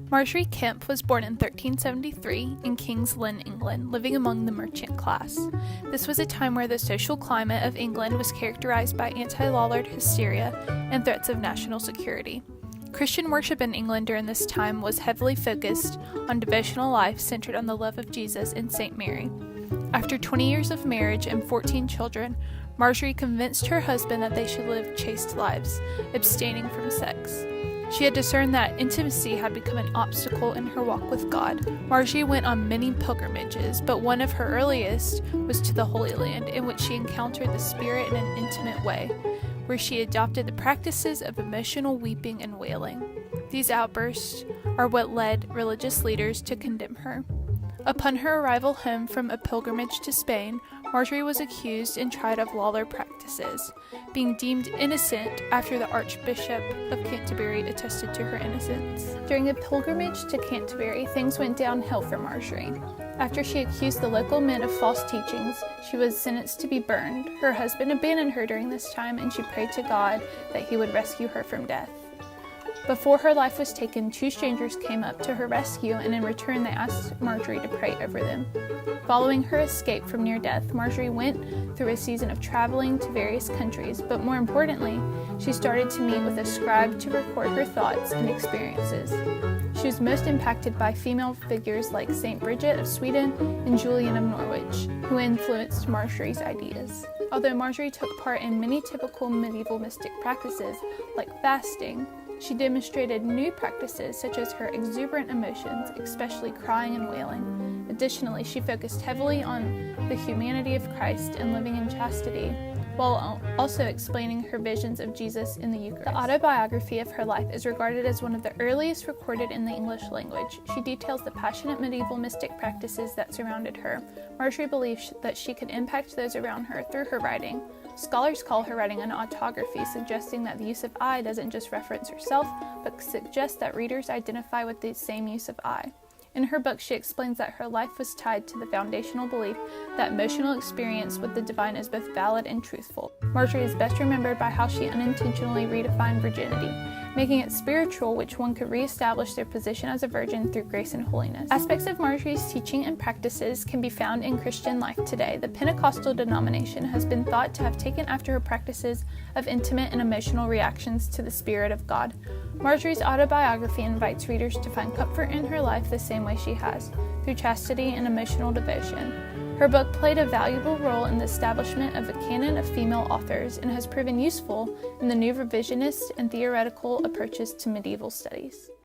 Margery Kempe was born in 1373 in King's Lynn, England, living among the merchant class. This was a time where the social climate of England was characterized by anti-Lollard hysteria and threats of national security. Christian worship in England during this time was heavily focused on devotional life centered on the love of Jesus and St. Mary. After 20 years of marriage and 14 children, Margery convinced her husband that they should live chaste lives, abstaining from sex. She had discerned that intimacy had become an obstacle in her walk with God. Margery went on many pilgrimages, but one of her earliest was to the Holy Land, in which she encountered the Spirit in an intimate way, where she adopted the practices of emotional weeping and wailing. These outbursts are what led religious leaders to condemn her. Upon her arrival home from a pilgrimage to Spain, Margery was accused and tried of Lollard practices, being deemed innocent after the Archbishop of Canterbury attested to her innocence. During a pilgrimage to Canterbury, things went downhill for Margery. After she accused the local men of false teachings, she was sentenced to be burned. Her husband abandoned her during this time, and she prayed to God that he would rescue her from death. Before her life was taken, two strangers came up to her rescue, and in return they asked Margery to pray over them. Following her escape from near death, Margery went through a season of traveling to various countries, but more importantly, she started to meet with a scribe to record her thoughts and experiences. She was most impacted by female figures like St. Bridget of Sweden and Julian of Norwich, who influenced Margery's ideas. Although Margery took part in many typical medieval mystic practices, like fasting, she demonstrated new practices such as her exuberant emotions, especially crying and wailing. Additionally, she focused heavily on the humanity of Christ and living in chastity, while also explaining her visions of Jesus in the Eucharist. The autobiography of her life is regarded as one of the earliest recorded in the English language. She details the passionate medieval mystic practices that surrounded her. Margery believed that she could impact those around her through her writing. Scholars call her writing an autography, suggesting that the use of I doesn't just reference herself, but suggests that readers identify with the same use of I. In her book, she explains that her life was tied to the foundational belief that emotional experience with the divine is both valid and truthful. Margery is best remembered by how she unintentionally redefined virginity, making it spiritual, which one could reestablish their position as a virgin through grace and holiness. Aspects of Margery's teaching and practices can be found in Christian life today. The Pentecostal denomination has been thought to have taken after her practices of intimate and emotional reactions to the Spirit of God. Margery's autobiography invites readers to find comfort in her life the same way she has, through chastity and emotional devotion. Her book played a valuable role in the establishment of a canon of female authors and has proven useful in the new revisionist and theoretical approaches to medieval studies.